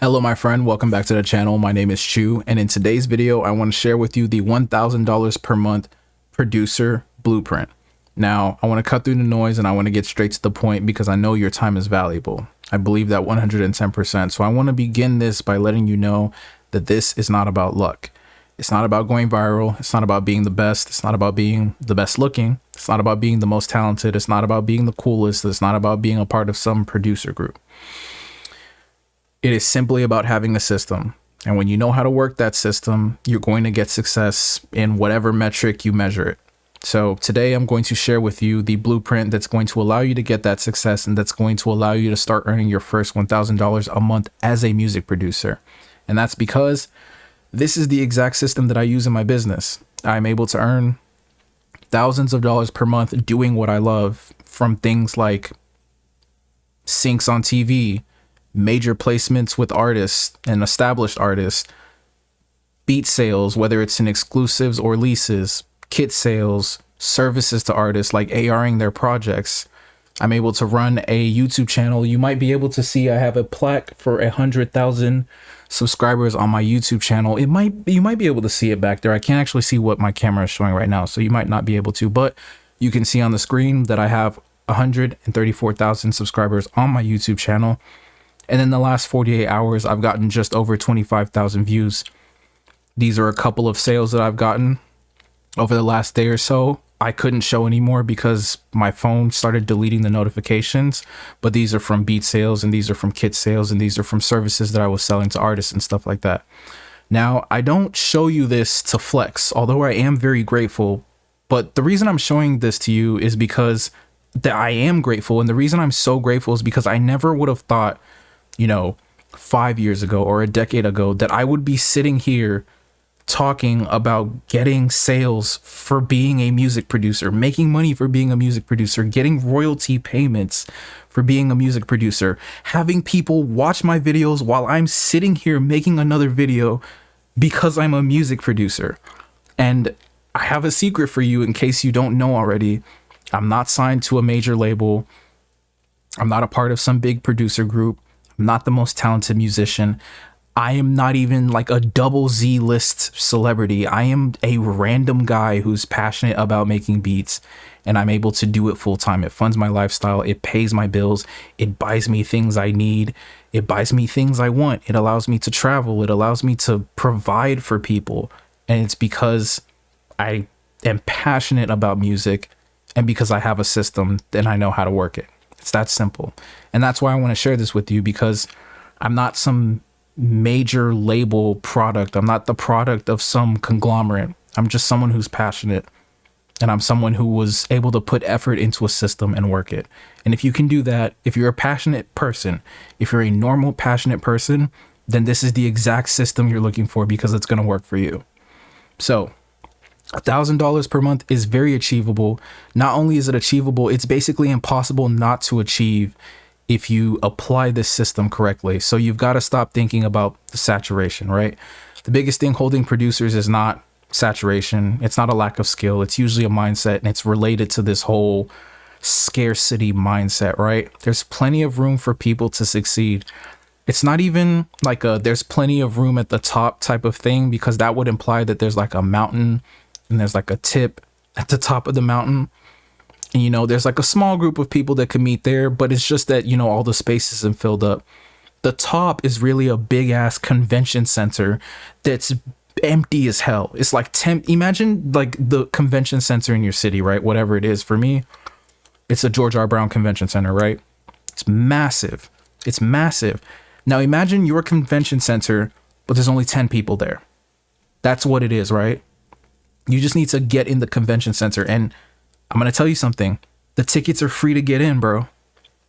Hello my friend, welcome back to the channel. My name is Chu, and in today's video I want to share with you the $1,000 per month producer blueprint. Now I want to cut through the noise and I want to get straight to the point because I know your time is valuable. I believe that 110%. So I want to begin this by letting you know that this is not about luck. It's not about going viral. It's not about being the best. It's not about being the best looking. It's not about being the most talented. It's not about being the coolest. It's not about being a part of some producer group. It is simply about having a system. And when you know how to work that system, you're going to get success in whatever metric you measure it. So today I'm going to share with you the blueprint that's going to allow you to get that success and that's going to allow you to start earning your first $1,000 a month as a music producer. And that's because this is the exact system that I use in my business. I'm able to earn thousands of dollars per month doing what I love, from things like syncs on TV, major placements with artists and established artists, beat sales, whether it's in exclusives or leases, kit sales, services to artists like ARing their projects. I'm able to run a YouTube channel. You might be able to see I have a plaque for 100,000 subscribers on my YouTube channel. You might be able to see it back there. I can't actually see what my camera is showing right now, so you might not be able to, but you can see on the screen that I have 134,000 subscribers on my YouTube channel. And in the last 48 hours, I've gotten just over 25,000 views. These are a couple of sales that I've gotten over the last day or so. I couldn't show anymore because my phone started deleting the notifications, but these are from beat sales and these are from kit sales and these are from services that I was selling to artists and stuff like that. Now, I don't show you this to flex, although I am very grateful, but the reason I'm showing this to you is because that I am grateful. And the reason I'm so grateful is because I never would have thought, 5 years ago or a decade ago, that I would be sitting here talking about getting sales for being a music producer, making money for being a music producer, getting royalty payments for being a music producer, having people watch my videos while I'm sitting here making another video because I'm a music producer. And I have a secret for you in case you don't know already. I'm not signed to a major label. I'm not a part of some big producer group. I'm not the most talented musician. I am not even like a double Z list celebrity. I am a random guy who's passionate about making beats, and I'm able to do it full time. It funds my lifestyle. It pays my bills. It buys me things I need. It buys me things I want. It allows me to travel. It allows me to provide for people. And it's because I am passionate about music and because I have a system and I know how to work it. It's that simple. And that's why I want to share this with you, because I'm not some major label product. I'm not the product of some conglomerate. I'm just someone who's passionate, and I'm someone who was able to put effort into a system and work it. And if you can do that, if you're a passionate person, if you're a normal passionate person, then this is the exact system you're looking for, because it's going to work for you. So $1,000 per month is very achievable. Not only is it achievable, it's basically impossible not to achieve if you apply this system correctly. So you've got to stop thinking about the saturation, right? The biggest thing holding producers is not saturation. It's not a lack of skill. It's usually a mindset, and it's related to this whole scarcity mindset, right? There's plenty of room for people to succeed. It's not even like there's plenty of room at the top type of thing, because that would imply that there's like a mountain and there's like a tip at the top of the mountain. And, there's like a small group of people that can meet there, but it's just that, all the space isn't filled up. The top is really a big ass convention center that's empty as hell. It's like imagine like the convention center in your city, right? Whatever it is. For me, it's a George R. Brown Convention Center, right? It's massive. It's massive. Now imagine your convention center, but there's only 10 people there. That's what it is, right? You just need to get in the convention center. And I'm going to tell you something. The tickets are free to get in, bro.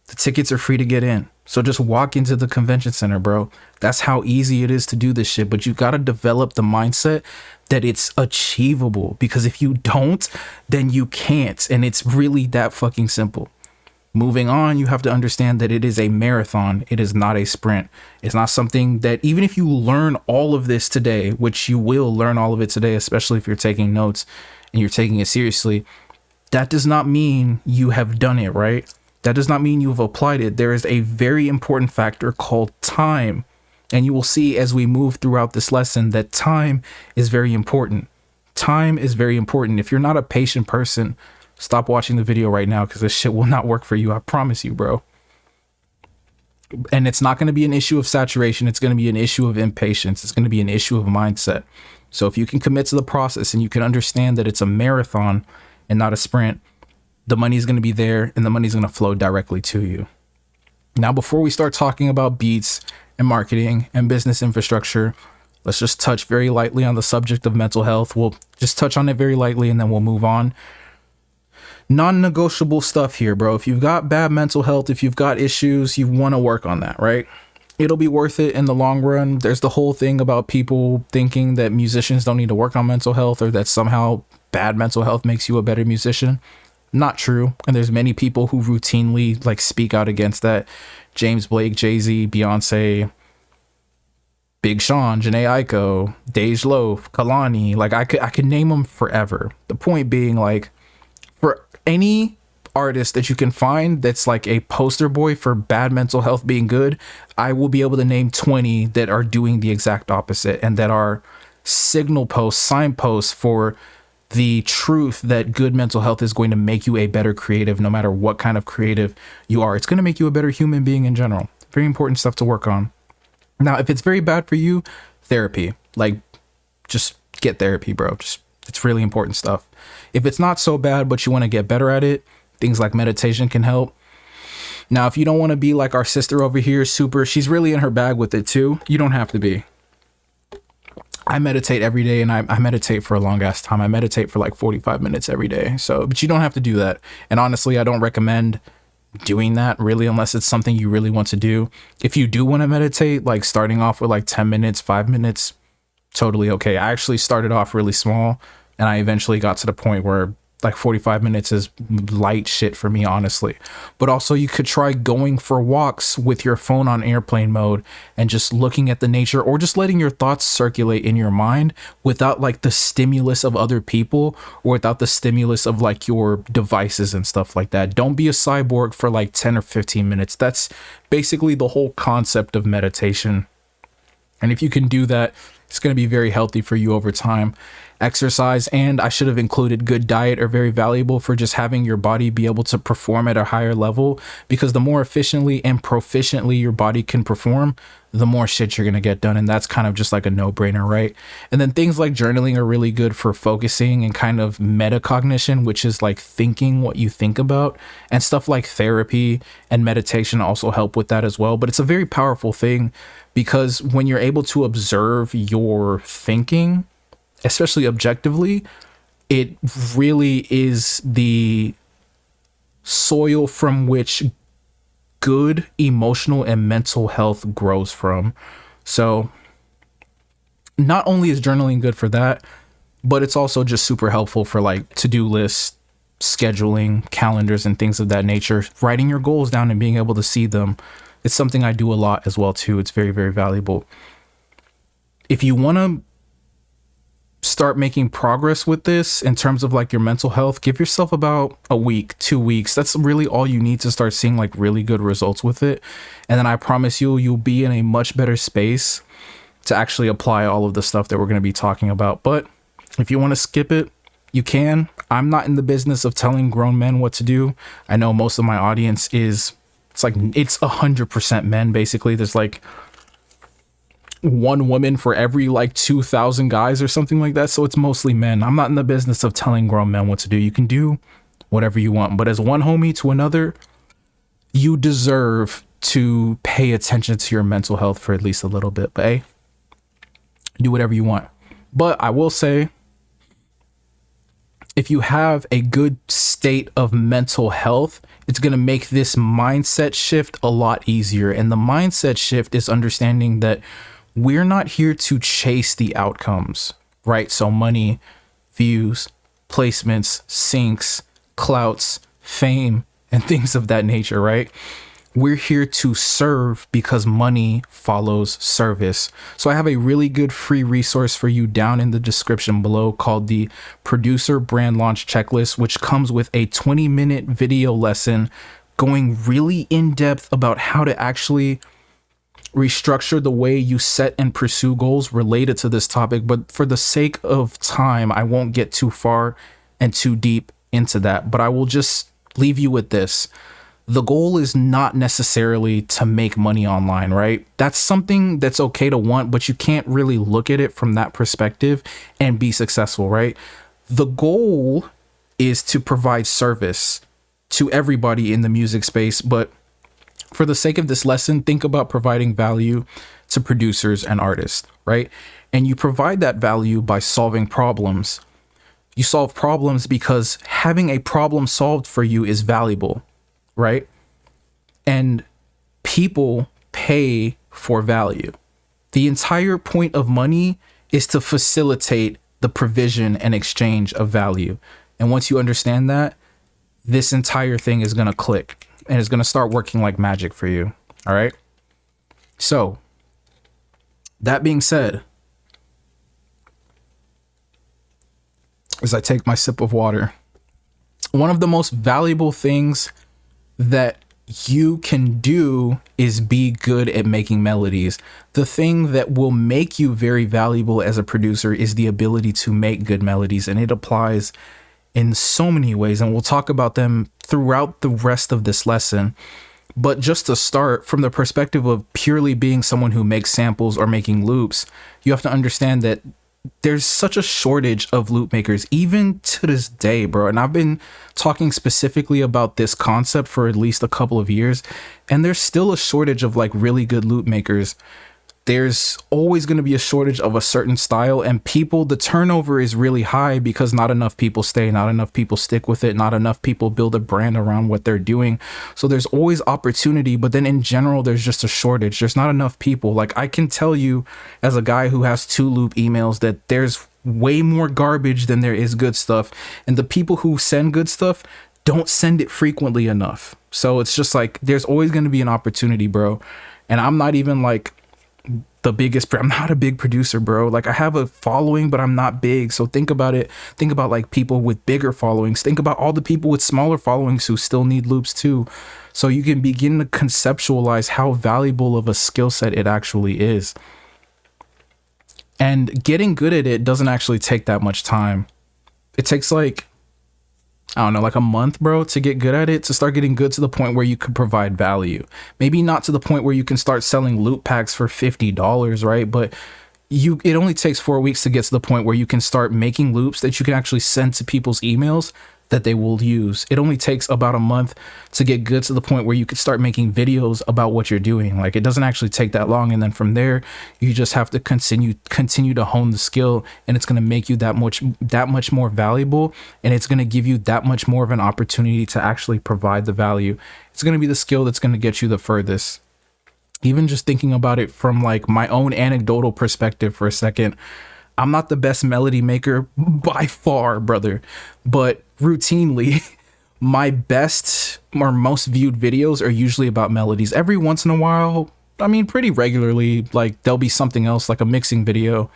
The tickets are free to get in. So just walk into the convention center, bro. That's how easy it is to do this shit. But you got to develop the mindset that it's achievable, because if you don't, then you can't. And it's really that fucking simple. Moving on, you have to understand that it is a marathon. It is not a sprint. It's not something that, even if you learn all of this today, which you will learn all of it today, especially if you're taking notes and you're taking it seriously, that does not mean you have done it, right? That does not mean you've applied it. There is a very important factor called time And you will see as we move throughout this lesson that time is very important. Time is very important. If you're not a patient person, stop watching the video right now, because this shit will not work for you. I promise you, bro. And it's not going to be an issue of saturation. It's going to be an issue of impatience. It's going to be an issue of mindset. So if you can commit to the process and you can understand that it's a marathon and not a sprint, the money is going to be there and the money is going to flow directly to you. Now, before we start talking about beats and marketing and business infrastructure, let's just touch very lightly on the subject of mental health. We'll just touch on it very lightly and then we'll move on. Non-negotiable stuff here, bro. If you've got bad mental health, if you've got issues, you want to work on that, right? It'll be worth it in the long run. There's the whole thing about people thinking that musicians don't need to work on mental health, or that somehow bad mental health makes you a better musician. Not true. And there's many people who routinely like speak out against that. James Blake, Jay-Z, Beyonce, Big Sean, Jhené Aiko, Dej Loaf, Kalani. Like I could name them forever. The point being, like, for any artist that you can find that's like a poster boy for bad mental health being good, I will be able to name 20 that are doing the exact opposite and that are signal posts, signposts for the truth that good mental health is going to make you a better creative, no matter what kind of creative you are. It's going to make you a better human being in general. Very important stuff to work on. Now, if it's very bad for you, therapy. Like, just get therapy, bro. It's really important stuff. If it's not so bad, but you want to get better at it, things like meditation can help. Now, if you don't want to be like our sister over here, she's really in her bag with it too. You don't have to be. I meditate every day, and I meditate for a long ass time. I meditate for like 45 minutes every day. So, but you don't have to do that. And honestly, I don't recommend doing that really, unless it's something you really want to do. If you do want to meditate, like starting off with like 10 minutes, 5 minutes, totally okay. I actually started off really small, and I eventually got to the point where like 45 minutes is light shit for me, honestly. But also, you could try going for walks with your phone on airplane mode and just looking at the nature, or just letting your thoughts circulate in your mind without like the stimulus of other people, or without the stimulus of like your devices and stuff like that. Don't be a cyborg for like 10 or 15 minutes. That's basically the whole concept of meditation. And if you can do that, it's going to be very healthy for you over time. Exercise, and I should have included good diet, are very valuable for just having your body be able to perform at a higher level, because the more efficiently and proficiently your body can perform, the more shit you're going to get done. And that's kind of just like a no-brainer, right? And then things like journaling are really good for focusing and kind of metacognition, which is like thinking what you think about. And stuff like therapy and meditation also help with that as well. But it's a very powerful thing, because when you're able to observe your thinking, especially objectively, it really is the soil from which good emotional and mental health grows from. So not only is journaling good for that, but it's also just super helpful for like to-do lists, scheduling, calendars, and things of that nature. Writing your goals down and being able to see them. It's something I do a lot as well too. It's very, very valuable. If you want to start making progress with this in terms of like your mental health, give yourself about a week, 2 weeks. That's really all you need to start seeing like really good results with it. And then I promise you'll be in a much better space to actually apply all of the stuff that we're going to be talking about. But if you want to skip it, you can. I'm not in the business of telling grown men what to do. I know most of my audience it's 100% men. Basically, there's like one woman for every like 2,000 guys or something like that. So it's mostly men. I'm not in the business of telling grown men what to do. You can do whatever you want. But as one homie to another, you deserve to pay attention to your mental health for at least a little bit. But hey, do whatever you want. But I will say, if you have a good state of mental health, it's going to make this mindset shift a lot easier. And the mindset shift is understanding that we're not here to chase the outcomes, right? So money, views, placements, syncs, clouts, fame, and things of that nature, right? We're here to serve, because money follows service. So I have a really good free resource for you down in the description below called the Producer Brand Launch Checklist, which comes with a 20-minute video lesson going really in depth about how to actually restructure the way you set and pursue goals related to this topic. But for the sake of time, I won't get too far and too deep into that. But I will just leave you with this. The goal is not necessarily to make money online, right? That's something that's okay to want, but you can't really look at it from that perspective and be successful, right? The goal is to provide service to everybody in the music space. But for the sake of this lesson, think about providing value to producers and artists, right? And you provide that value by solving problems. You solve problems because having a problem solved for you is valuable, right? And people pay for value. The entire point of money is to facilitate the provision and exchange of value. And once you understand that, this entire thing is going to click and it's going to start working like magic for you. All right. So that being said, as I take my sip of water, one of the most valuable things that you can do is be good at making melodies. The thing that will make you very valuable as a producer is the ability to make good melodies, and it applies in so many ways, and we'll talk about them throughout the rest of this lesson. But just to start, from the perspective of purely being someone who makes samples or making loops, you have to understand that there's such a shortage of loop makers, even to this day, bro. And I've been talking specifically about this concept for at least a couple of years, and there's still a shortage of like really good loop makers. There's always going to be a shortage of a certain style, and the turnover is really high because not enough people stay, not enough people stick with it, not enough people build a brand around what they're doing. So there's always opportunity, but then in general, there's just a shortage. There's not enough people. Like, I can tell you as a guy who has 2 loop emails that there's way more garbage than there is good stuff. And the people who send good stuff don't send it frequently enough. So it's just like, there's always going to be an opportunity, bro. And I'm not even like I'm not a big producer, bro. Like, I have a following, but I'm not big. So think about it. Think about like people with bigger followings. Think about all the people with smaller followings who still need loops too. So you can begin to conceptualize how valuable of a skill set it actually is. And getting good at it doesn't actually take that much time. It takes like, I don't know, like a month, bro, to get good at it, to start getting good to the point where you could provide value. Maybe not to the point where you can start selling loop packs for $50, right? But it only takes 4 weeks to get to the point where you can start making loops that you can actually send to people's emails that they will use. It only takes about a month to get good to the point where you could start making videos about what you're doing. Like, it doesn't actually take that long. And then from there, you just have to continue to hone the skill, and it's going to make you that much more valuable. And it's going to give you that much more of an opportunity to actually provide the value. It's going to be the skill that's going to get you the furthest. Even just thinking about it from like my own anecdotal perspective for a second, I'm not the best melody maker by far, brother, but routinely my best or most viewed videos are usually about melodies. Every once in a while, I mean, pretty regularly, like there'll be something else, like a mixing video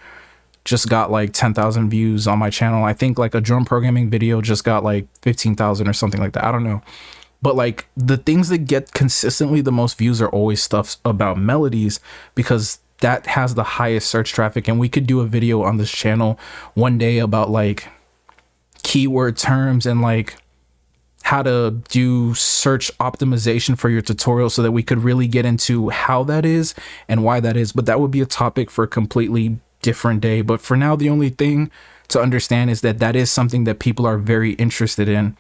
just got like 10,000 views on my channel. I think like a drum programming video just got like 15,000 or something like that. I don't know. But like the things that get consistently the most views are always stuff about melodies, because that has the highest search traffic. And we could do a video on this channel one day about like keyword terms and like how to do search optimization for your tutorial, so that we could really get into how that is and why that is. But that would be a topic for a completely different day. But for now, the only thing to understand is that that is something that people are very interested in.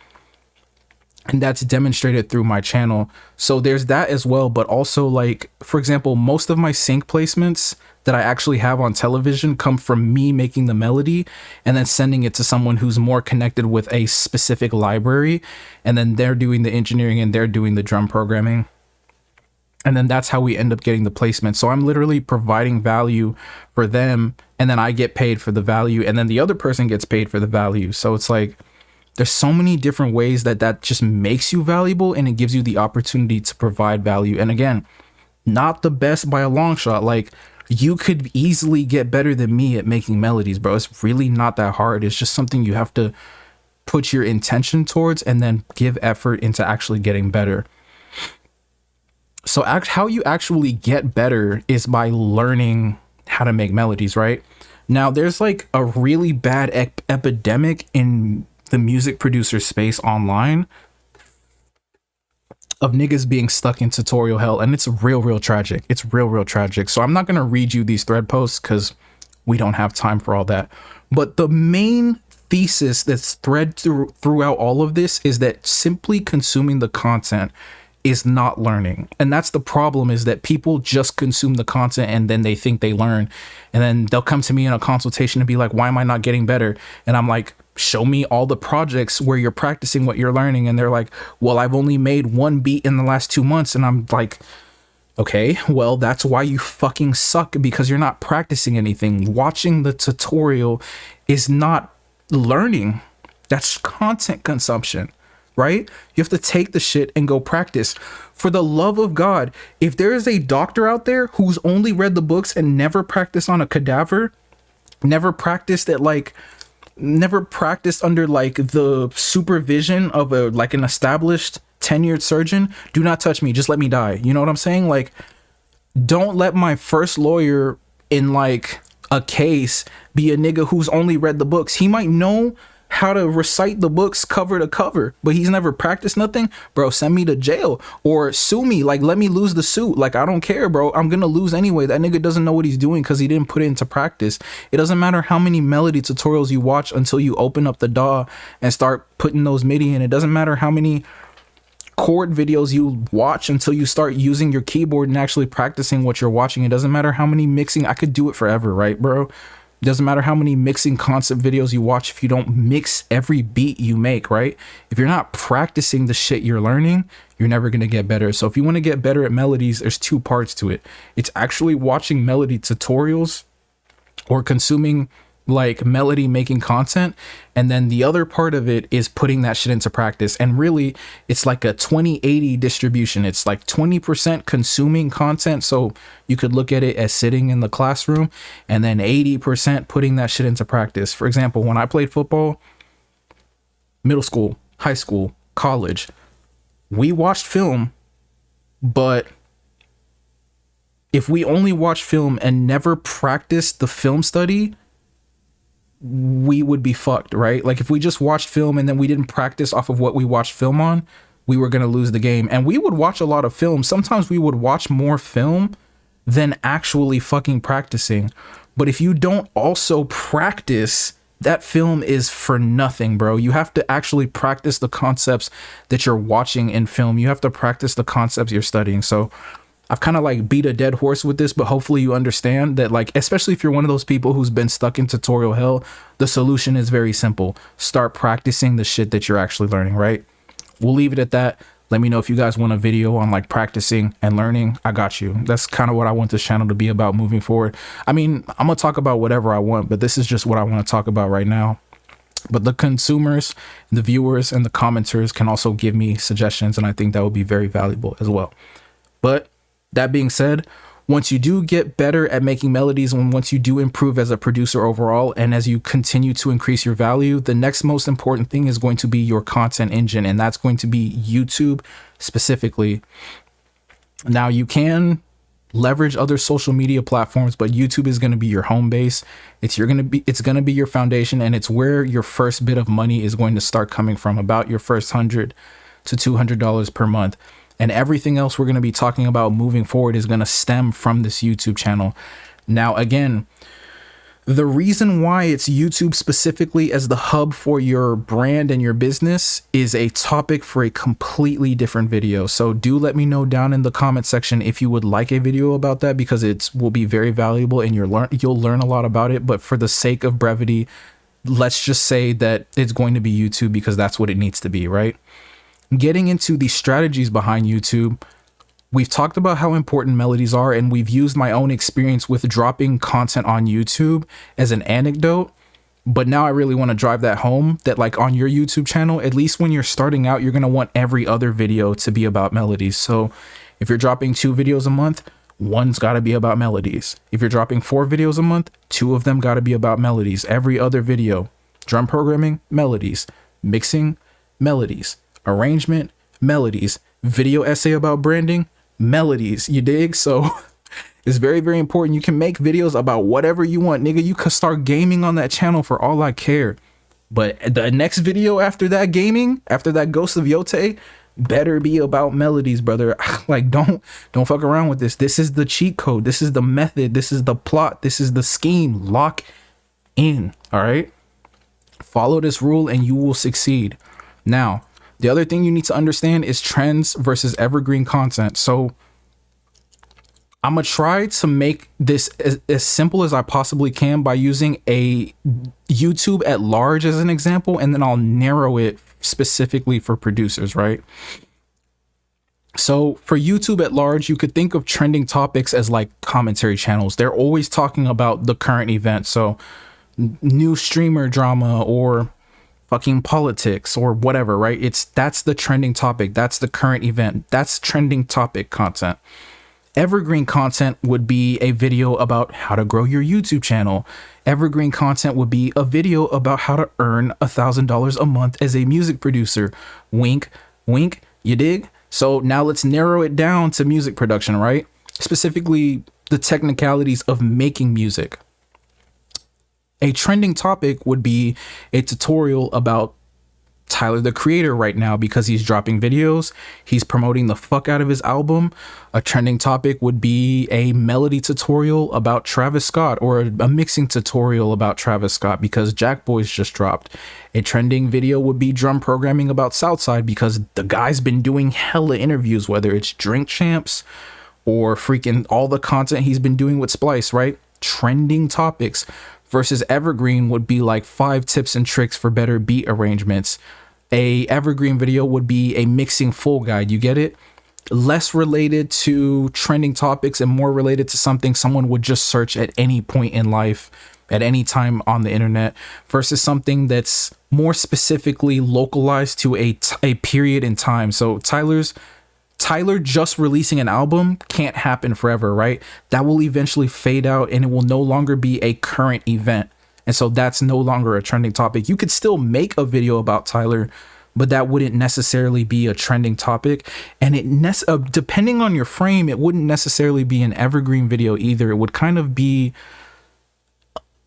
And that's demonstrated through my channel. So there's that as well. But also, like, for example, most of my sync placements that I actually have on television come from me making the melody and then sending it to someone who's more connected with a specific library. And then they're doing the engineering and they're doing the drum programming. And then that's how we end up getting the placement. So I'm literally providing value for them, and then I get paid for the value, and then the other person gets paid for the value. So it's like, there's so many different ways that just makes you valuable, and it gives you the opportunity to provide value. And again, not the best by a long shot. Like, you could easily get better than me at making melodies, bro. It's really not that hard. It's just something you have to put your intention towards and then give effort into actually getting better. So how you actually get better is by learning how to make melodies, right? Now, there's like a really bad epidemic in the music producer space online of niggas being stuck in tutorial hell, and it's real tragic. It's real tragic. So I'm not going to read you these thread posts because we don't have time for all that. But the main thesis that's throughout all of this is that simply consuming the content is not learning. And that's the problem, is that people just consume the content and then they think they learn. And then they'll come to me in a consultation and be like, why am I not getting better? And I'm like, show me all the projects where you're practicing what you're learning. And they're like, well, I've only made one beat in the last 2 months. And I'm like, okay, well, that's why you fucking suck, because you're not practicing anything. Watching the tutorial is not learning. That's content consumption, right? You have to take the shit and go practice. For the love of God, if there is a doctor out there who's only read the books and never practiced on a cadaver, never practiced under like the supervision of an established tenured surgeon, do not touch me. Just let me die. You know what I'm saying? Like, don't let my first lawyer in like a case be a nigga who's only read the books. He might know how to recite the books cover to cover, but he's never practiced nothing. Bro, send me to jail or sue me. Like, let me lose the suit. Like, I don't care, bro. I'm gonna lose anyway. That nigga doesn't know what he's doing because he didn't put it into practice. It doesn't matter how many melody tutorials you watch until you open up the DAW and start putting those MIDI in. It doesn't matter how many chord videos you watch until you start using your keyboard and actually practicing what you're watching. It doesn't matter how many mixing. I could do it forever, right, bro? It doesn't matter how many mixing concept videos you watch if you don't mix every beat you make, right? If you're not practicing the shit you're learning, you're never going to get better. So if you want to get better at melodies, there's 2 parts to it. It's actually watching melody tutorials or consuming like melody making content, and then the other part of it is putting that shit into practice. And really, it's like a 20-80 distribution. It's like 20% consuming content, so you could look at it as sitting in the classroom, and then 80% putting that shit into practice. For example, when I played football, middle school, high school, college, we watched film, but if we only watched film and never practiced the film study, we would be fucked, right? Like, if we just watched film and then we didn't practice off of what we watched film on, we were going to lose the game. And we would watch a lot of film. Sometimes we would watch more film than actually fucking practicing. But if you don't also practice, that film is for nothing, bro. You have to actually practice the concepts that you're watching in film. You have to practice the concepts you're studying. So I've kind of like beat a dead horse with this, but hopefully you understand that, like, especially if you're one of those people who's been stuck in tutorial hell, the solution is very simple. Start practicing the shit that you're actually learning, right? We'll leave it at that. Let me know if you guys want a video on like practicing and learning. I got you. That's kind of what I want this channel to be about moving forward. I mean, I'm gonna talk about whatever I want, but this is just what I want to talk about right now. But the consumers, the viewers, and the commenters can also give me suggestions, and I think that would be very valuable as well. But that being said, once you do get better at making melodies, and once you do improve as a producer overall, and as you continue to increase your value, the next most important thing is going to be your content engine, and that's going to be YouTube specifically. Now, you can leverage other social media platforms, but YouTube is going to be your home base. It's going to be your foundation, and it's where your first bit of money is going to start coming from, about your first $100 to $200 per month. And everything else we're going to be talking about moving forward is going to stem from this YouTube channel. Now, again, the reason why it's YouTube specifically as the hub for your brand and your business is a topic for a completely different video. So do let me know down in the comment section if you would like a video about that, because it will be very valuable and you'll learn a lot about it. But for the sake of brevity, let's just say that it's going to be YouTube because that's what it needs to be, right? Getting into the strategies behind YouTube, we've talked about how important melodies are, and we've used my own experience with dropping content on YouTube as an anecdote. But now I really want to drive that home, that like on your YouTube channel, at least when you're starting out, you're going to want every other video to be about melodies. So if you're dropping 2 videos a month, one's got to be about melodies. If you're dropping 4 videos a month, 2 of them got to be about melodies. Every other video, drum programming, melodies, mixing, melodies, arrangement, melodies, video essay about branding, melodies, you dig? So it's very, very important. You can make videos about whatever you want, nigga. You could start gaming on that channel for all I care. But the next video after that gaming, after that Ghost of Yote, better be about melodies, brother. Like, don't fuck around with this. This is the cheat code. This is the method. This is the plot. This is the scheme. Lock in. All right. Follow this rule and you will succeed. Now, the other thing you need to understand is trends versus evergreen content. So I'm going to try to make this as simple as I possibly can by using a YouTube at large as an example, and then I'll narrow it specifically for producers, right? So for YouTube at large, you could think of trending topics as like commentary channels. They're always talking about the current event. So new streamer drama or fucking politics or whatever, right? That's the trending topic. That's the current event. That's trending topic content. Evergreen content would be a video about how to grow your YouTube channel. Evergreen content would be a video about how to earn $1,000 a month as a music producer. Wink, wink, you dig? So now let's narrow it down to music production, right? Specifically, the technicalities of making music. A trending topic would be a tutorial about Tyler, the Creator, right now, because he's dropping videos. He's promoting the fuck out of his album. A trending topic would be a melody tutorial about Travis Scott, or a mixing tutorial about Travis Scott because Jack Boys just dropped. A trending video would be drum programming about Southside because the guy's been doing hella interviews, whether it's Drink Champs or freaking all the content he's been doing with Splice, right? Trending topics. Versus evergreen would be like 5 tips and tricks for better beat arrangements. A evergreen video would be a mixing full guide. You get it? Less related to trending topics and more related to something someone would just search at any point in life, at any time on the internet, versus something that's more specifically localized to a period in time. So Tyler just releasing an album can't happen forever, right? That will eventually fade out and it will no longer be a current event. And so that's no longer a trending topic. You could still make a video about Tyler, but that wouldn't necessarily be a trending topic. And depending on your frame, it wouldn't necessarily be an evergreen video either. It would kind of be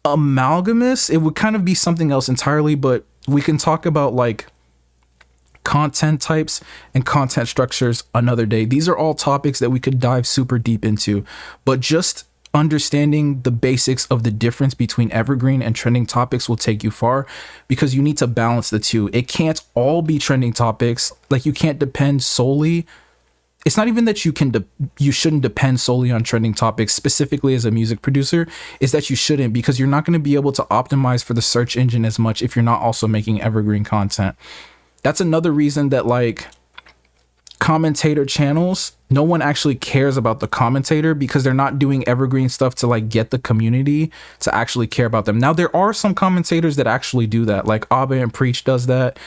amalgamous. It would kind of be something else entirely, but we can talk about like content types and content structures another day. These are all topics that we could dive super deep into, but just understanding the basics of the difference between evergreen and trending topics will take you far, because you need to balance the two. It can't all be trending topics. Like, you can't depend solely. It's not even that you shouldn't depend solely on trending topics specifically as a music producer. Is that you shouldn't, because you're not going to be able to optimize for the search engine as much if you're not also making evergreen content. That's another reason that like commentator channels, no one actually cares about the commentator, because they're not doing evergreen stuff to like get the community to actually care about them. Now, there are some commentators that actually do that, like Abba and Preach does that.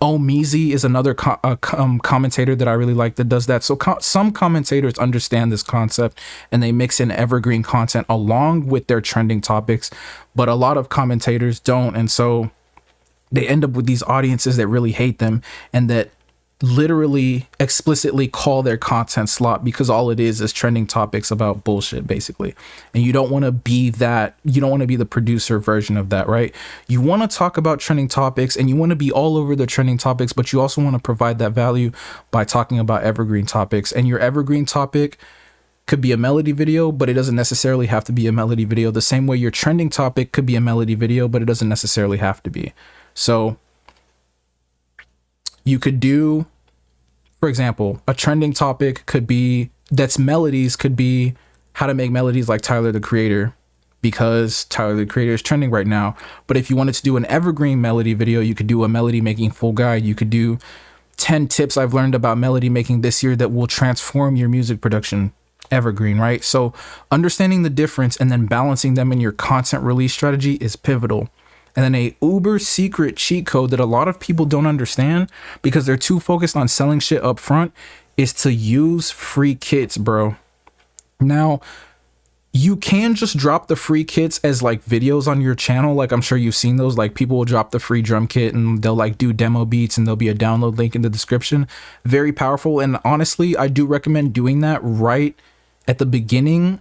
Omeezy is another commentator that I really like that does that. So some commentators understand this concept and they mix in evergreen content along with their trending topics, but a lot of commentators don't. And so they end up with these audiences that really hate them and that literally explicitly call their content slop, because all it is trending topics about bullshit, basically. And you don't want to be that. You don't want to be the producer version of that, right? You want to talk about trending topics and you want to be all over the trending topics, but you also want to provide that value by talking about evergreen topics. And your evergreen topic could be a melody video, but it doesn't necessarily have to be a melody video. The same way your trending topic could be a melody video, but it doesn't necessarily have to be. So you could do, for example, a trending topic could be, that's melodies, could be how to make melodies like Tyler, the Creator, because Tyler, the Creator is trending right now. But if you wanted to do an evergreen melody video, you could do a melody making full guide. You could do 10 tips I've learned about melody making this year that will transform your music production. Evergreen, right? So understanding the difference and then balancing them in your content release strategy is pivotal. And then a uber secret cheat code that a lot of people don't understand because they're too focused on selling shit up front is to use free kits, bro. Now, You can just drop the free kits as like videos on your channel. Like I'm sure you've seen those, like people will drop the free drum kit and they'll like do demo beats and there'll be a download link in the description. Very powerful. And honestly, I do recommend doing that right at the beginning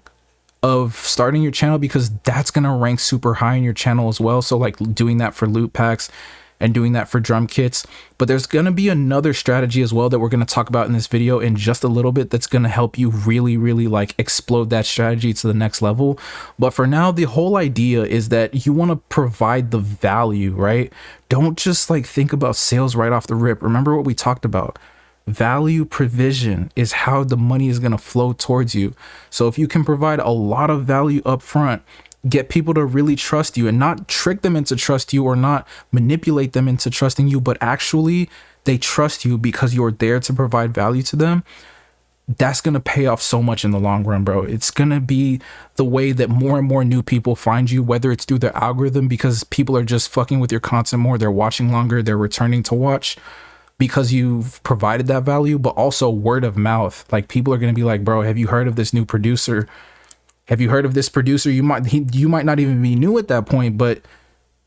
of starting your channel, because that's going to rank super high in your channel as well. So like doing that for loot packs and doing that for drum kits. But there's going to be another strategy as well that we're going to talk about in this video in just a little bit, that's going to help you really like explode that strategy to the next level. But for now, the whole idea is that you want to provide the value, right? Don't just like think about sales right off the rip. Remember what we talked about. Value provision is how the money is going to flow towards you. So if you can provide a lot of value up front, get people to really trust you, and not trick them into trust you or not manipulate them into trusting you, but actually they trust you because you're there to provide value to them. That's going to pay off so much in the long run, bro. It's going to be the way that more and more new people find you, whether it's through the algorithm because people are just fucking with your content more, they're watching longer, they're returning to watch because you've provided that value, but also word of mouth. Like people are going to be like, bro, have you heard of this new producer? Have you heard of this producer? You might not even be new at that point, but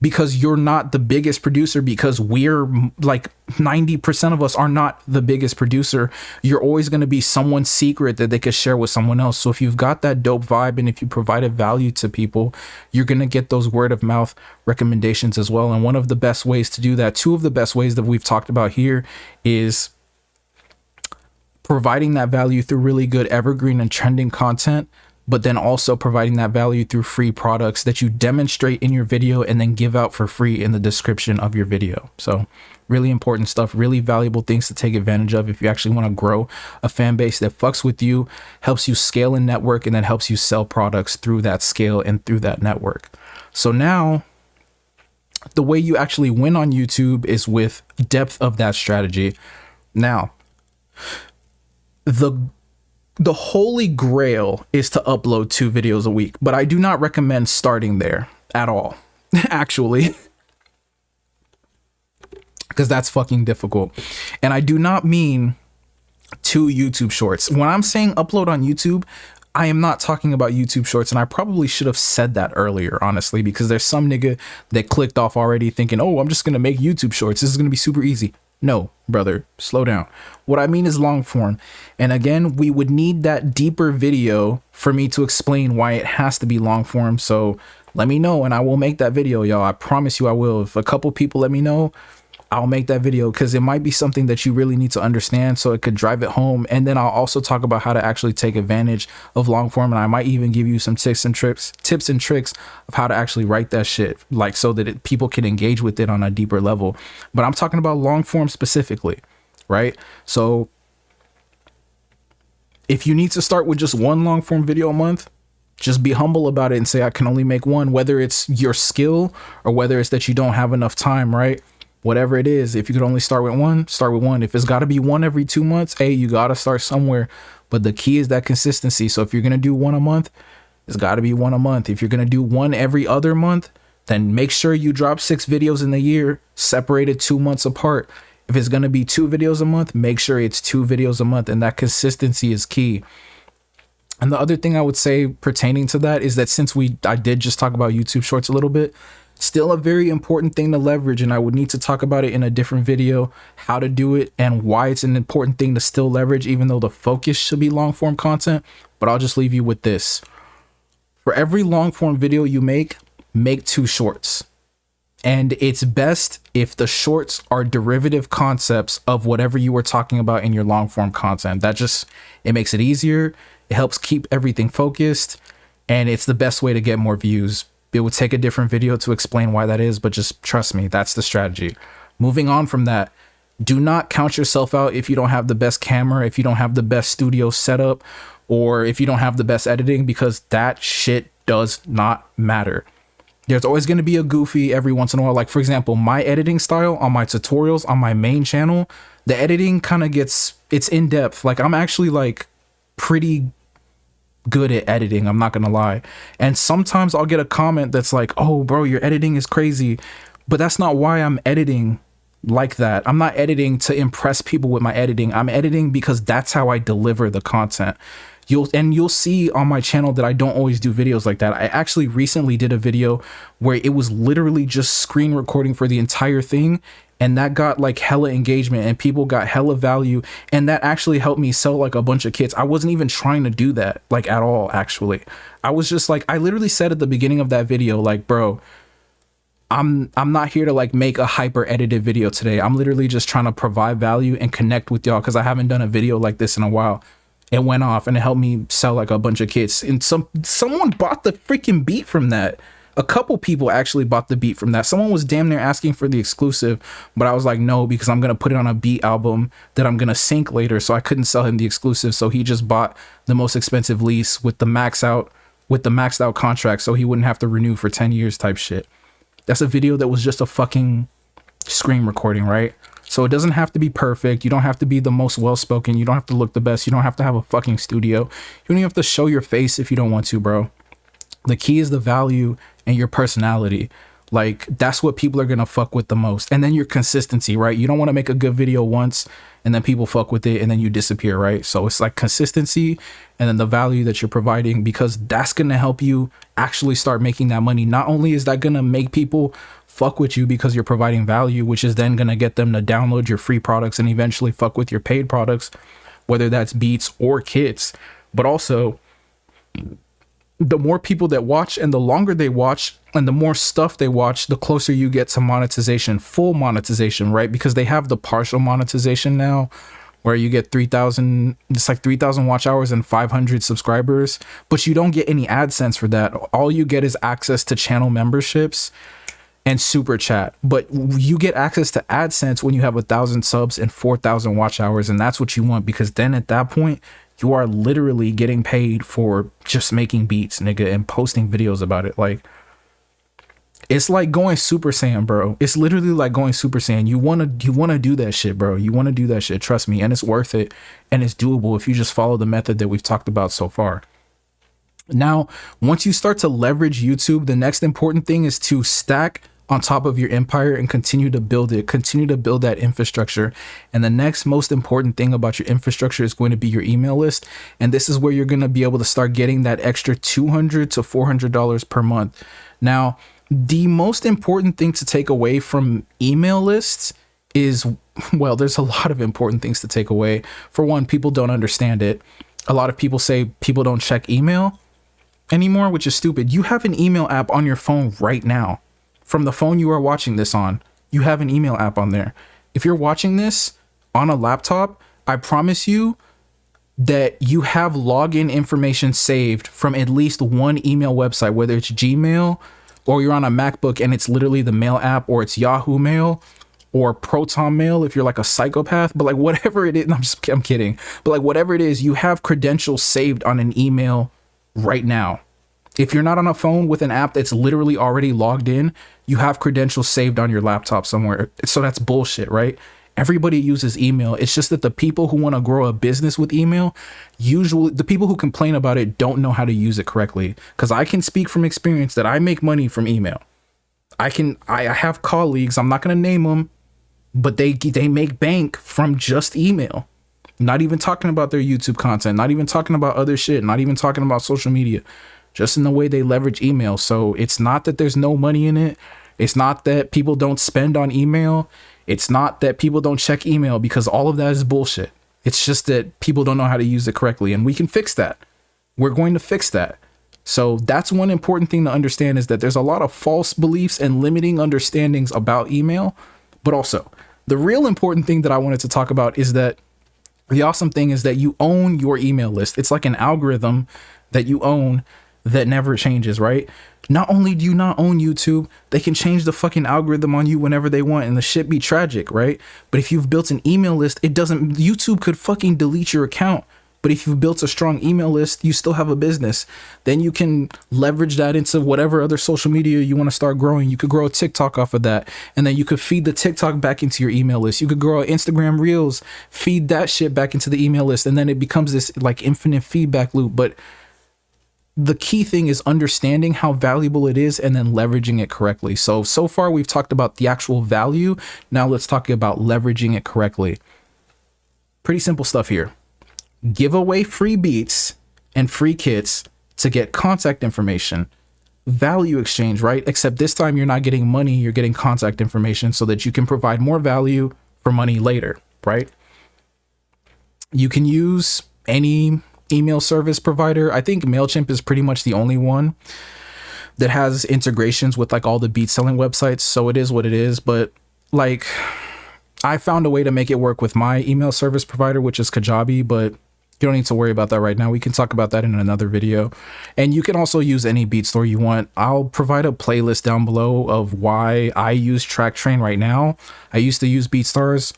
because you're not the biggest producer, because we're like 90% of us are not the biggest producer, you're always going to be someone's secret that they could share with someone else. So if you've got that dope vibe and if you provided value to people, you're going to get those word of mouth recommendations as well. And one of the best ways to do that, two of the best ways that we've talked about here, is providing that value through really good evergreen and trending content, but then also providing that value through free products that you demonstrate in your video and then give out for free in the description of your video. So really important stuff, really valuable things to take advantage of if you actually want to grow a fan base that fucks with you, helps you scale and network, and then helps you sell products through that scale and through that network. So now the way you actually win on YouTube is with depth of that strategy. Now, the holy grail is to upload 2 videos a week, but I do not recommend starting there at all, actually, because that's fucking difficult. And I do not mean 2 YouTube shorts. When I'm saying upload on YouTube, I am not talking about YouTube shorts, and I probably should have said that earlier, honestly, because there's some nigga that clicked off already thinking, oh, I'm just going to make YouTube shorts. This is going to be super easy. No, brother, slow down. What I mean is long form. And again, we would need that deeper video for me to explain why it has to be long form. So let me know and I will make that video, y'all. I promise you I will. If a couple people let me know, I'll make that video, because it might be something that you really need to understand so it could drive it home. And then I'll also talk about how to actually take advantage of long form, and I might even give you some tips and tricks of how to actually write that shit, like so that people can engage with it on a deeper level. But I'm talking about long form specifically, right? So if you need to start with just 1 long form video a month, just be humble about it and say I can only make 1, whether it's your skill or whether it's that you don't have enough time, right? Whatever it is, if you could only start with 1, start with 1. If it's got to be 1 every 2 months, hey, you got to start somewhere. But the key is that consistency. So if you're going to do 1 a month, it's got to be 1 a month. If you're going to do 1 every other month, then make sure you drop 6 videos in the year, separated 2 months apart. If it's going to be 2 videos a month, make sure it's 2 videos a month. And that consistency is key. And the other thing I would say pertaining to that is that since I did just talk about YouTube Shorts a little bit, still a very important thing to leverage, and I would need to talk about it in a different video, how to do it and why it's an important thing to still leverage, even though the focus should be long form content. But I'll just leave you with this. For every long form video you make 2 shorts. And it's best if the shorts are derivative concepts of whatever you were talking about in your long form content. It makes it easier. It helps keep everything focused, and it's the best way to get more views. It would take a different video to explain why that is, but just trust me, that's the strategy. Moving on from that, do not count yourself out if you don't have the best camera, if you don't have the best studio setup, or if you don't have the best editing, because that shit does not matter. There's always going to be a goofy every once in a while. Like, for example, my editing style on my tutorials on my main channel, the editing kind of it's in depth. Like, I'm actually like pretty good at editing, I'm not gonna lie. And sometimes I'll get a comment that's like, oh bro, your editing is crazy. But that's not why I'm editing like that. I'm not editing to impress people with my editing. I'm editing because that's how I deliver the content. You'll see on my channel that I don't always do videos like that. I actually recently did a video where it was literally just screen recording for the entire thing, and that got like hella engagement and people got hella value, and that actually helped me sell like a bunch of kits. I wasn't even trying to do that like at all. Actually, I was just like, I literally said at the beginning of that video, like, bro, I'm not here to like make a hyper edited video today. I'm literally just trying to provide value and connect with y'all, because I haven't done a video like this in a while. It went off and it helped me sell like a bunch of kits, and someone bought the freaking beat from that. A couple people actually bought the beat from that. Someone was damn near asking for the exclusive, but I was like, no, because I'm gonna put it on a beat album that I'm gonna sync later, so I couldn't sell him the exclusive. So he just bought the most expensive lease with the maxed out contract, so he wouldn't have to renew for 10 years type shit. That's a video that was just a fucking screen recording, right? So it doesn't have to be perfect. You don't have to be the most well-spoken. You don't have to look the best. You don't have to have a fucking studio. You don't even have to show your face if you don't want to, bro. The key is the value and your personality. Like, that's what people are going to fuck with the most. And then your consistency, right? You don't want to make a good video once and then people fuck with it and then you disappear, right? So it's like consistency and then the value that you're providing, because that's going to help you actually start making that money. Not only is that going to make people fuck with you because you're providing value, which is then going to get them to download your free products and eventually fuck with your paid products, whether that's beats or kits, but also the more people that watch and the longer they watch and the more stuff they watch, the closer you get to monetization, full monetization, right? Because they have the partial monetization now where you get 3,000, it's like 3,000 watch hours and 500 subscribers, but you don't get any AdSense for that. All you get is access to channel memberships and super chat, but you get access to AdSense when you have 1,000 subs and 4,000 watch hours. And that's what you want, because then at that point, you are literally getting paid for just making beats, nigga, and posting videos about it. Like, it's like going Super Saiyan, bro. It's literally like going Super Saiyan. You wanna do that shit, bro. You wanna do that shit. Trust me, and it's worth it, and it's doable if you just follow the method that we've talked about so far. Now, once you start to leverage YouTube, the next important thing is to stack on top of your empire and continue to build it, continue to build that infrastructure. And the next most important thing about your infrastructure is going to be your email list. And this is where you're going to be able to start getting that extra $200 to $400 per month. Now, the most important thing to take away from email lists is, well, there's a lot of important things to take away. For one, people don't understand it. A lot of people say people don't check email anymore, which is stupid. You have an email app on your phone right now. From the phone you are watching this on, you have an email app on there. If you're watching this on a laptop, I promise you that you have login information saved from at least one email website, whether it's Gmail or you're on a MacBook and it's literally the Mail app, or it's Yahoo Mail or Proton Mail if you're like a psychopath. But like whatever it is, I'm kidding. But like whatever it is, you have credentials saved on an email right now. If you're not on a phone with an app that's literally already logged in, you have credentials saved on your laptop somewhere. So that's bullshit, right? Everybody uses email. It's just that the people who want to grow a business with email, usually the people who complain about it don't know how to use it correctly. Because I can speak from experience that I make money from email. I have colleagues, I'm not going to name them, but they make bank from just email. Not even talking about their YouTube content, not even talking about other shit, not even talking about social media. Just in the way they leverage email. So it's not that there's no money in it. It's not that people don't spend on email. It's not that people don't check email, because all of that is bullshit. It's just that people don't know how to use it correctly, and we can fix that. We're going to fix that. So that's one important thing to understand, is that there's a lot of false beliefs and limiting understandings about email. But also, the real important thing that I wanted to talk about is that the awesome thing is that you own your email list. It's like an algorithm that you own that never changes, right? Not only do you not own YouTube, they can change the fucking algorithm on you whenever they want, and the shit be tragic, right? But if you've built an email list, YouTube could fucking delete your account. But if you've built a strong email list, you still have a business. Then you can leverage that into whatever other social media you want to start growing. You could grow a TikTok off of that, and then you could feed the TikTok back into your email list. You could grow an Instagram Reels, feed that shit back into the email list, and then it becomes this like infinite feedback loop. But the key thing is understanding how valuable it is and then leveraging it correctly. So far we've talked about the actual value. Now let's talk about leveraging it correctly. Pretty simple stuff here. Give away free beats and free kits to get contact information. Value exchange, right? Except this time you're not getting money, you're getting contact information so that you can provide more value for money later, right? You can use any email service provider. I think MailChimp is pretty much the only one that has integrations with like all the beat selling websites. So it is what it is. But like, I found a way to make it work with my email service provider, which is Kajabi, but you don't need to worry about that right now. We can talk about that in another video. And you can also use any beat store you want. I'll provide a playlist down below of why I use TrackTrain right now. I used to use BeatStars.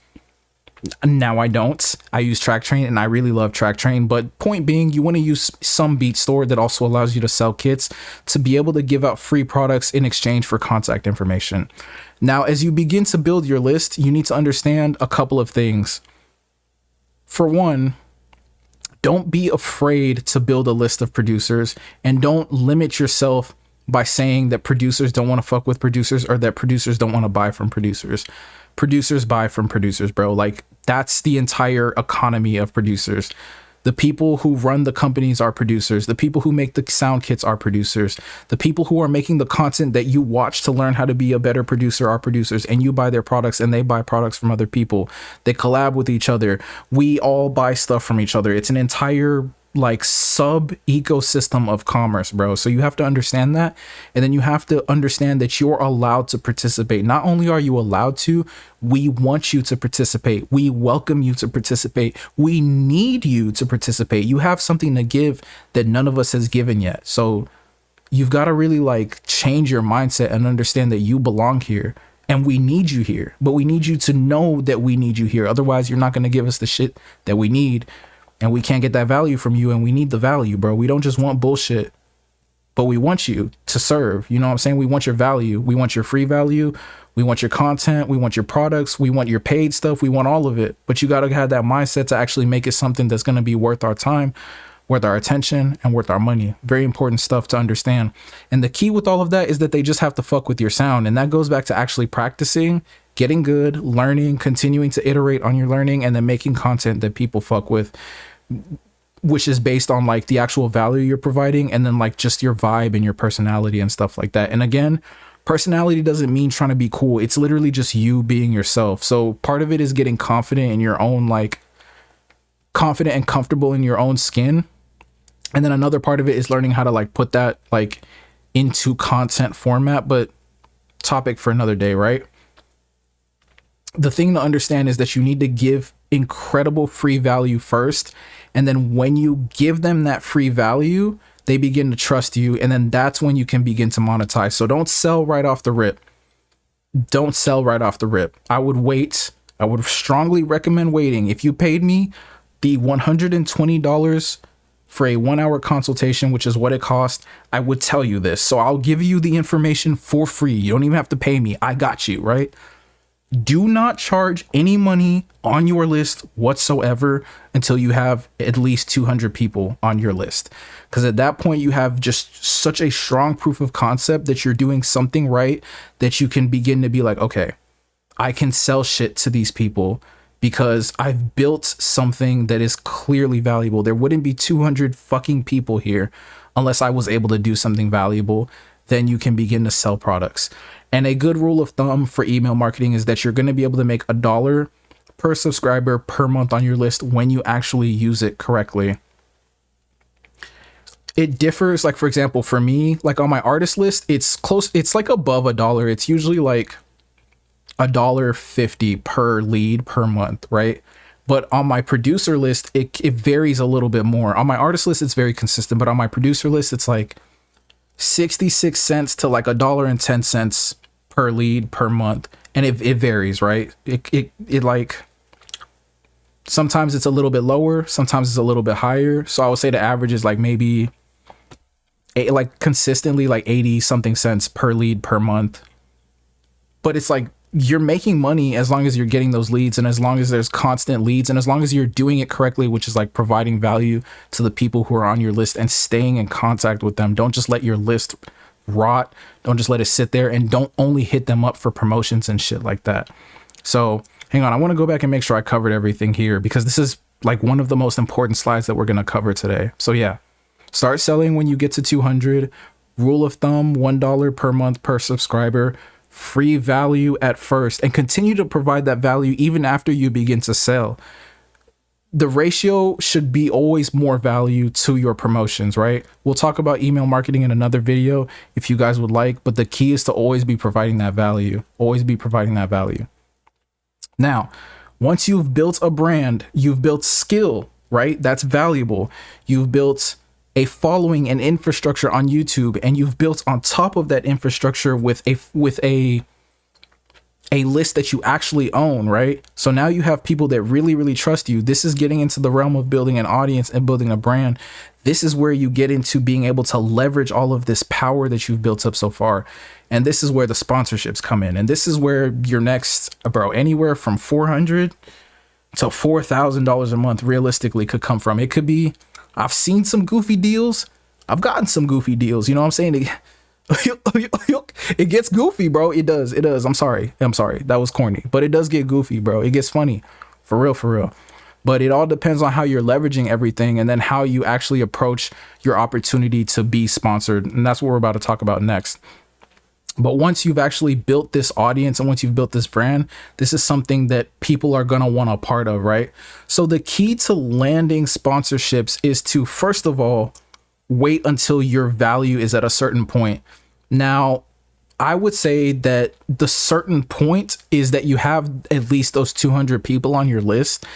Now I don't. I use TrackTrain and I really love TrackTrain. But point being, you want to use some beat store that also allows you to sell kits to be able to give out free products in exchange for contact information. Now, as you begin to build your list, you need to understand a couple of things. For one, don't be afraid to build a list of producers, and don't limit yourself by saying that producers don't want to fuck with producers or that producers don't want to buy from producers. Producers buy from producers, bro. Like, that's the entire economy of producers. The people who run the companies are producers. The people who make the sound kits are producers. The people who are making the content that you watch to learn how to be a better producer are producers, and you buy their products and they buy products from other people. They collab with each other. We all buy stuff from each other. It's an entire like sub ecosystem of commerce, bro. So you have to understand that. And then you have to understand that you're allowed to participate. Not only are you allowed to, we want you to participate. We welcome you to participate. We need you to participate. You have something to give that none of us has given yet. So you've got to really like change your mindset and understand that you belong here. And we need you here, but we need you to know that we need you here. Otherwise, you're not going to give us the shit that we need. And we can't get that value from you, and we need the value, bro. We don't just want bullshit, but we want you to serve. You know what I'm saying? We want your value. We want your free value. We want your content. We want your products. We want your paid stuff. We want all of it. But you got to have that mindset to actually make it something that's going to be worth our time, worth our attention, and worth our money. Very important stuff to understand. And the key with all of that is that they just have to fuck with your sound. And that goes back to actually practicing, getting good, learning, continuing to iterate on your learning, and then making content that people fuck with, which is based on like the actual value you're providing, and then like just your vibe and your personality and stuff like that. And again, personality doesn't mean trying to be cool. It's literally just you being yourself. So part of it is getting confident in your own, like confident and comfortable in your own skin. And then another part of it is learning how to like put that like into content format, but topic for another day, right? The thing to understand is that you need to give incredible free value first. And then when you give them that free value, they begin to trust you. And then that's when you can begin to monetize. So don't sell right off the rip. Don't sell right off the rip. I would wait. I would strongly recommend waiting. If you paid me the $120 for a 1-hour consultation, which is what it cost, I would tell you this. So I'll give you the information for free. You don't even have to pay me. I got you, right? Do not charge any money on your list whatsoever until you have at least 200 people on your list. Because at that point, you have just such a strong proof of concept that you're doing something right, that you can begin to be like, okay, I can sell shit to these people because I've built something that is clearly valuable. There wouldn't be 200 fucking people here unless I was able to do something valuable. Then you can begin to sell products. And a good rule of thumb for email marketing is that you're going to be able to make $1 per subscriber per month on your list when you actually use it correctly. It differs. Like, for example, for me, like on my artist list, it's close. It's like above $1. It's usually like $1.50 per lead per month, right? But on my producer list, it varies a little bit more. On my artist list, it's very consistent. But on my producer list, it's like 66 cents to like $1.10 per lead per month. And it varies, right? It like, sometimes it's a little bit lower, sometimes it's a little bit higher. So I would say the average is like maybe consistently like 80 something cents per lead per month. But it's like, you're making money as long as you're getting those leads, and as long as there's constant leads, and as long as you're doing it correctly, which is like providing value to the people who are on your list and staying in contact with them. Don't just let your list rot. Don't just let it sit there, and don't only hit them up for promotions and shit like that. So hang on, I want to go back and make sure I covered everything here, because this is like one of the most important slides that we're going to cover today. So yeah, Start selling when you get to 200. Rule of thumb, $1 per month per subscriber. Free value at first, and continue to provide that value even after you begin to sell. The ratio should be always more value to your promotions, right? We'll talk about email marketing in another video if you guys would like, but the key is to always be providing that value. Always be providing that value. Now, once you've built a brand, you've built skill, right? That's valuable. You've built a following and infrastructure on YouTube, and you've built on top of that infrastructure with a list that you actually own, right? So now you have people that really trust you. This is getting into the realm of building an audience and building a brand. This is where you get into being able to leverage all of this power that you've built up so far. And this is where the sponsorships come in. And this is where your next, bro, anywhere from $400 to $4,000 a month realistically could come from. It could be, I've seen some goofy deals. I've gotten some goofy deals. You know what I'm saying? It gets goofy, bro. It does. I'm sorry. That was corny, but it does get goofy, bro. It gets funny for real. But it all depends on how you're leveraging everything, and then how you actually approach your opportunity to be sponsored. And that's what we're about to talk about next. But once you've actually built this audience and once you've built this brand, this is something that people are going to want a part of, right? So the key to landing sponsorships is to, first of all, wait until your value is at a certain point. Now, I would say that the certain point is that you have at least those 200 people on your list,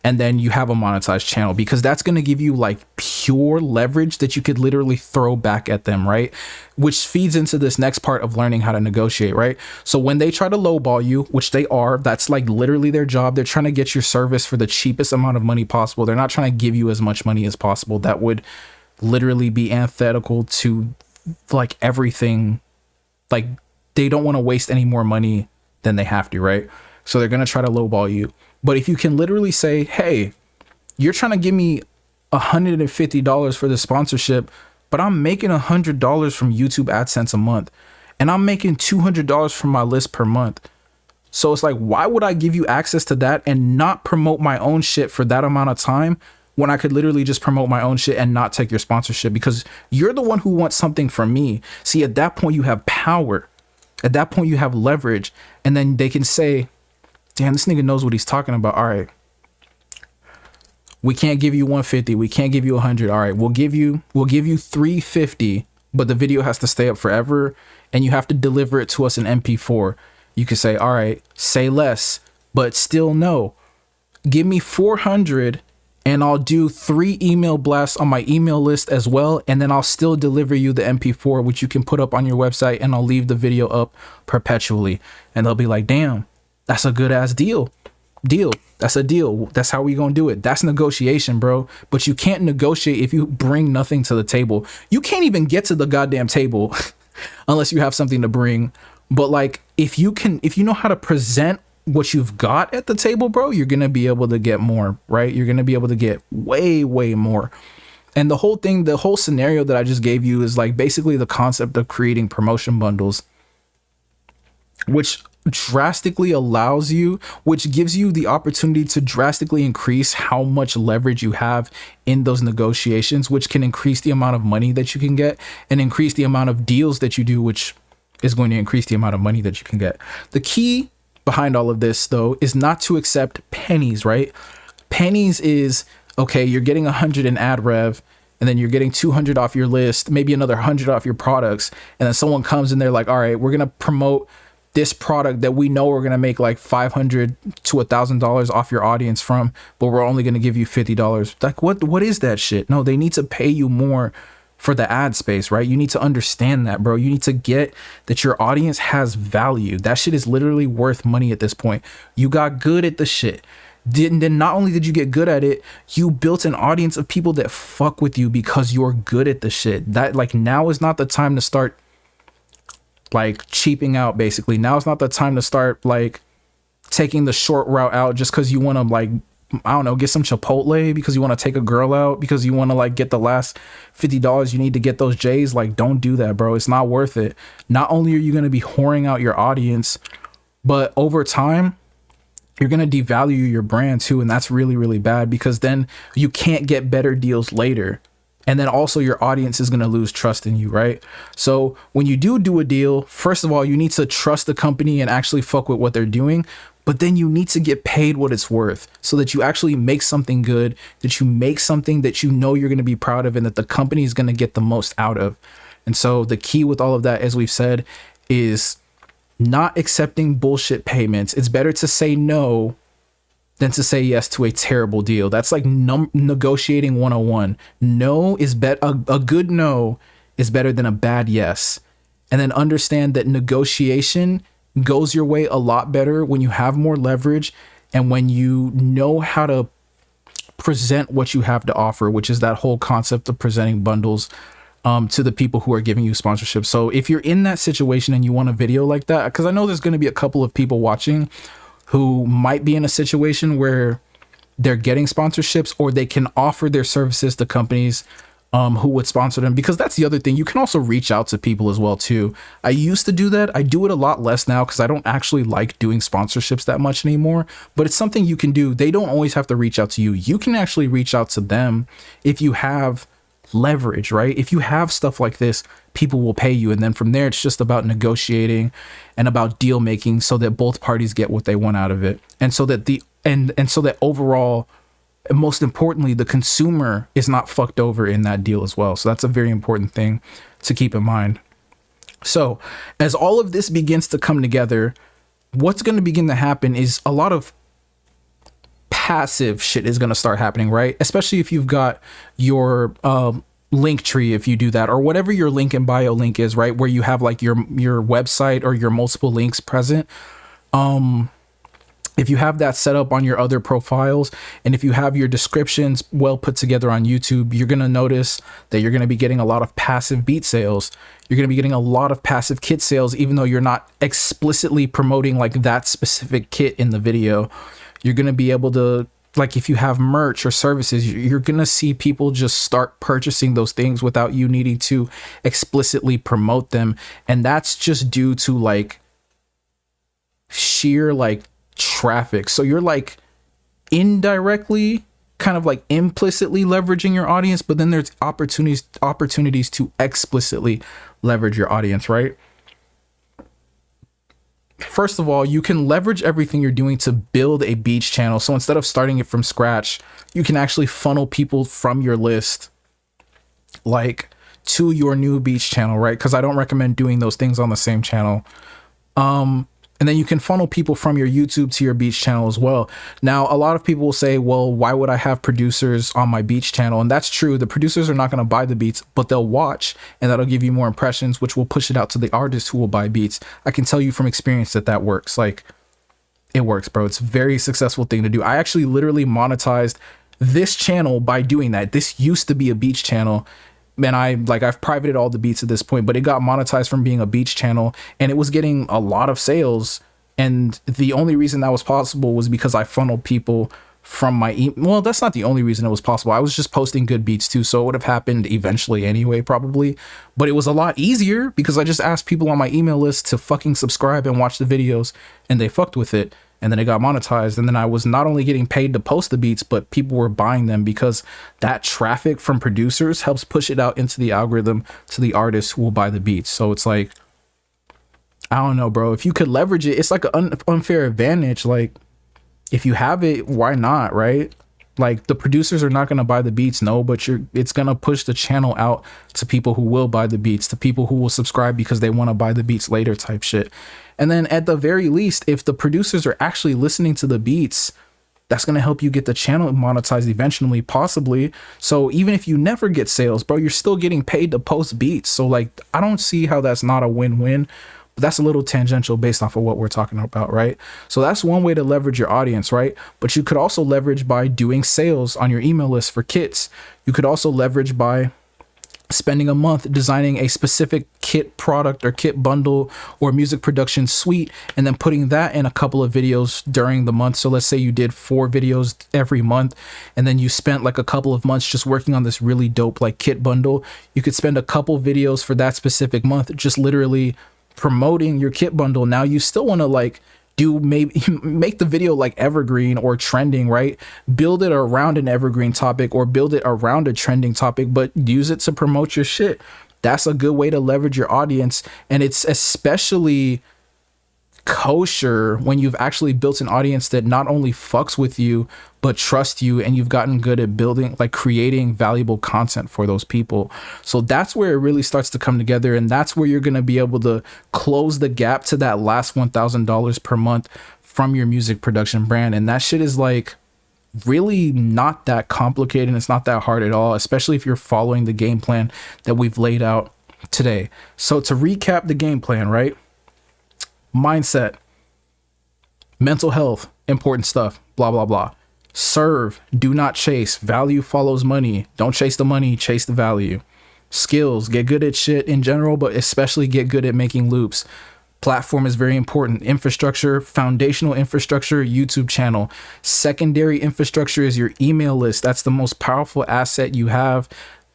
and then you have a monetized channel, because that's going to give you like pure leverage that you could literally throw back at them, right? Which feeds into this next part of learning how to negotiate, right? So when they try to lowball you, which they are, that's like literally their job. They're trying to get your service for the cheapest amount of money possible. They're not trying to give you as much money as possible. That would literally be antithetical to like everything. Like, they don't want to waste any more money than they have to, right? So they're going to try to lowball you. But if you can literally say, hey, you're trying to give me $150 for the sponsorship, but I'm making $100 from YouTube AdSense a month, and I'm making $200 from my list per month. So it's like, why would I give you access to that and not promote my own shit for that amount of time, when I could literally just promote my own shit and not take your sponsorship? Because you're the one who wants something from me. See, at that point, you have power. At that point, you have leverage. And then they can say, damn, this nigga knows what he's talking about. All right, we can't give you 150. We can't give you 100. All right, we'll give you 350, but the video has to stay up forever, and you have to deliver it to us in MP4. You could say, all right, say less, but still no. Give me 400, and I'll do 3 email blasts on my email list as well, and then I'll still deliver you the MP4, which you can put up on your website, and I'll leave the video up perpetually. And they'll be like, damn, that's a good ass deal. That's a deal. That's how we gonna do it. That's negotiation, bro. But you can't negotiate if you bring nothing to the table. You can't even get to the goddamn table unless you have something to bring. But like, if you know how to present what you've got at the table, bro, you're gonna be able to get more, right? You're gonna be able to get way more. And the whole scenario that I just gave you is like basically the concept of creating promotion bundles, which drastically allows you, which gives you the opportunity to drastically increase how much leverage you have in those negotiations, which can increase the amount of money that you can get and increase the amount of deals that you do, which is going to increase the amount of money that you can get. The key behind all of this, though, is not to accept pennies, right? Pennies is, okay, you're getting 100 in ad rev, and then you're getting 200 off your list, maybe another 100 off your products, and then someone comes and they're like, all right, we're gonna promote this product that we know we're gonna make like $500 to $1,000 off your audience from, but we're only gonna give you $50. Like, what is that shit? No, they need to pay you more for the ad space, right? You need to understand that, bro. You need to get that your audience has value. That shit is literally worth money at this point. You got good at the shit. Then not only did you get good at it, you built an audience of people that fuck with you because you're good at the shit. That, like, now is not the time to start like cheaping out. Basically, now is not the time to start like taking the short route out just because you want to, like, I don't know, get some Chipotle, because you want to take a girl out, because you want to like get the last $50 you need to get those J's. Like, don't do that, bro. It's not worth it. Not only are you going to be whoring out your audience, but over time you're going to devalue your brand too. And that's really, really bad, because then you can't get better deals later. And then also your audience is going to lose trust in you, right? So when you do a deal, first of all, you need to trust the company and actually fuck with what they're doing. But then you need to get paid what it's worth so that you actually make something good, that you make something that you know you're going to be proud of and that the company is going to get the most out of. And so the key with all of that, as we've said, is not accepting bullshit payments. It's better to say no than to say yes to a terrible deal. That's like negotiating 101. No is a good no is better than a bad yes. And then understand that negotiation goes your way a lot better when you have more leverage and when you know how to present what you have to offer, which is that whole concept of presenting bundles to the people who are giving you sponsorship. So if you're in that situation and you want a video like that, because I know there's going to be a couple of people watching who might be in a situation where they're getting sponsorships or they can offer their services to companies who would sponsor them, because that's the other thing. You can also reach out to people as well too. I used to do that. I do it a lot less now because I don't actually like doing sponsorships that much anymore, but it's something you can do. They don't always have to reach out to you. You can actually reach out to them if you have leverage, right? If you have stuff like this, people will pay you. And then from there, it's just about negotiating and about deal making so that both parties get what they want out of it. And so that so that overall, and most importantly, the consumer is not fucked over in that deal as well. So that's a very important thing to keep in mind. So as all of this begins to come together, what's going to begin to happen is a lot of passive shit is going to start happening, right? Especially if you've got your link tree, if you do that, or whatever your link in bio link is, right? Where you have like your website or your multiple links present. If you have that set up on your other profiles, and if you have your descriptions well put together on YouTube, you're going to notice that you're going to be getting a lot of passive beat sales. You're going to be getting a lot of passive kit sales, even though you're not explicitly promoting like that specific kit in the video. You're going to be able to, like, if you have merch or services, you're going to see people just start purchasing those things without you needing to explicitly promote them. And that's just due to like sheer like traffic. So you're like indirectly kind of like implicitly leveraging your audience, but then there's opportunities to explicitly leverage your audience, right? First of all, you can leverage everything you're doing to build a beach channel. So instead of starting it from scratch, you can actually funnel people from your list like to your new beach channel, right? Because I don't recommend doing those things on the same channel. And then you can funnel people from your YouTube to your beach channel as well. Now, a lot of people will say, well, why would I have producers on my beach channel? And that's true. The producers are not going to buy the beats, but they'll watch, and that'll give you more impressions, which will push it out to the artists who will buy beats. I can tell you from experience that works. Like, it works, bro. It's a very successful thing to do. I actually literally monetized this channel by doing that. This used to be a beach channel. And I've privated all the beats at this point, but it got monetized from being a beach channel, and it was getting a lot of sales. And the only reason that was possible was because I funneled people from my well, that's not the only reason it was possible. I was just posting good beats too, so it would have happened eventually anyway, probably. But it was a lot easier because I just asked people on my email list to fucking subscribe and watch the videos, and they fucked with it. And then it got monetized. And then I was not only getting paid to post the beats, but people were buying them because that traffic from producers helps push it out into the algorithm to the artists who will buy the beats. So it's like, I don't know, bro. If you could leverage it, it's like an unfair advantage. Like, if you have it, why not, right? Like, the producers are not going to buy the beats, no, but it's going to push the channel out to people who will buy the beats, to people who will subscribe because they want to buy the beats later type shit. And then at the very least, if the producers are actually listening to the beats, that's going to help you get the channel monetized eventually, possibly. So even if you never get sales, bro, you're still getting paid to post beats. So like, I don't see how that's not a win-win. But that's a little tangential based off of what we're talking about, right? So that's one way to leverage your audience, right? But you could also leverage by doing sales on your email list for kits. You could also leverage by spending a month designing a specific kit product or kit bundle or music production suite, and then putting that in a couple of videos during the month. So let's say you did 4 videos every month, and then you spent like a couple of months just working on this really dope like kit bundle. You could spend a couple videos for that specific month just literally promoting your kit bundle. Now you still want to like do maybe make the video like evergreen or trending, right? Build it around an evergreen topic or build it around a trending topic, but use it to promote your shit. That's a good way to leverage your audience. And it's especially kosher when you've actually built an audience that not only fucks with you but trust you, and you've gotten good at building, like creating valuable content for those people. So that's where it really starts to come together, and that's where you're going to be able to close the gap to that last $1,000 per month from your music production brand. And that shit is like really not that complicated. It's not that hard at all, especially if you're following the game plan that we've laid out today. So to recap the game plan, right? Mindset, mental health, important stuff, blah, blah, blah. Serve, do not chase. Value follows money. Don't chase the money, chase the value. Skills, get good at shit in general, but especially get good at making loops. Platform is very important. Infrastructure, foundational infrastructure, YouTube channel. Secondary infrastructure is your email list. That's the most powerful asset you have.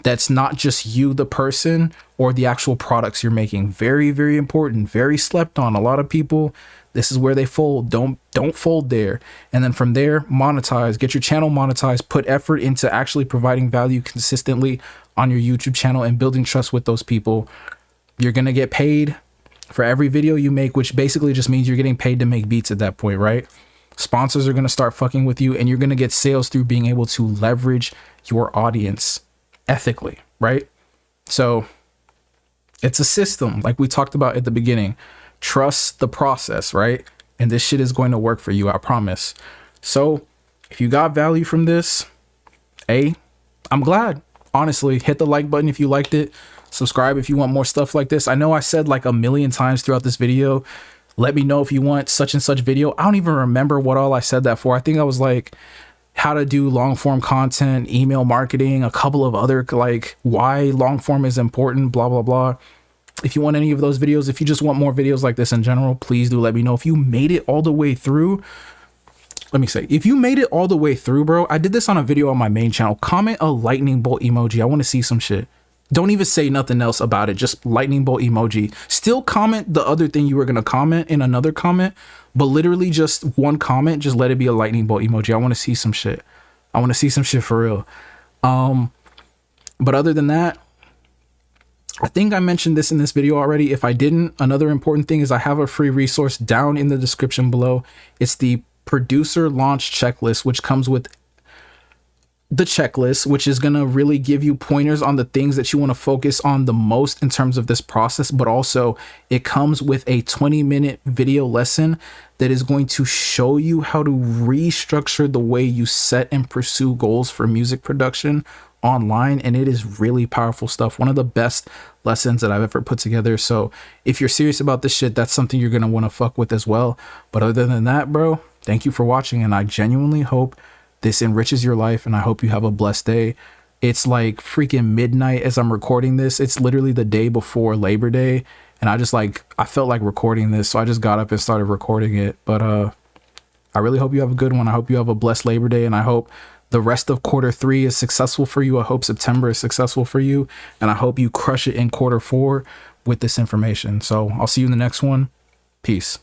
That's not just you, the person, or the actual products you're making. Very, very important. Very slept on. A lot of people, this is where they fold. Don't fold there. And then from there, monetize. Get your channel monetized. Put effort into actually providing value consistently on your YouTube channel and building trust with those people. You're going to get paid for every video you make, which basically just means you're getting paid to make beats at that point, right? Sponsors are going to start fucking with you, and you're going to get sales through being able to leverage your audience ethically, right? So it's a system like we talked about at the beginning. Trust the process, right? And this shit is going to work for you, I promise. So if you got value from this, I'm glad. Honestly, hit the like button if you liked it. Subscribe if you want more stuff like this. I know I said like a million times throughout this video, let me know if you want such and such video. I don't even remember what all I said that for. I think I was like how to do long form content, email marketing, a couple of other like why long form is important, blah, blah, blah. If you want any of those videos, if you just want more videos like this in general, please do let me know. If you made it all the way through, let me say, if you made it all the way through, bro, I did this on a video on my main channel. Comment a lightning bolt emoji. I want to see some shit. Don't even say nothing else about it. Just lightning bolt emoji. Still comment the other thing you were going to comment in another comment, but literally just one comment, just let it be a lightning bolt emoji. I want to see some shit. I want to see some shit for real. But other than that, I think I mentioned this in this video already. If I didn't, another important thing is I have a free resource down in the description below. It's the producer launch checklist, which comes with the checklist, which is going to really give you pointers on the things that you want to focus on the most in terms of this process. But also it comes with a 20-minute video lesson that is going to show you how to restructure the way you set and pursue goals for music production online. And it is really powerful stuff. One of the best lessons that I've ever put together. So if you're serious about this shit, that's something you're going to want to fuck with as well. But other than that, bro, thank you for watching. And I genuinely hope this enriches your life, and I hope you have a blessed day. It's like freaking midnight as I'm recording this. It's literally the day before Labor Day, and I felt like recording this, so I just got up and started recording it. But I really hope you have a good one. I hope you have a blessed Labor Day, and I hope the rest of Q3 is successful for you. I hope September is successful for you, and I hope you crush it in Q4 with this information. So I'll see you in the next one. Peace.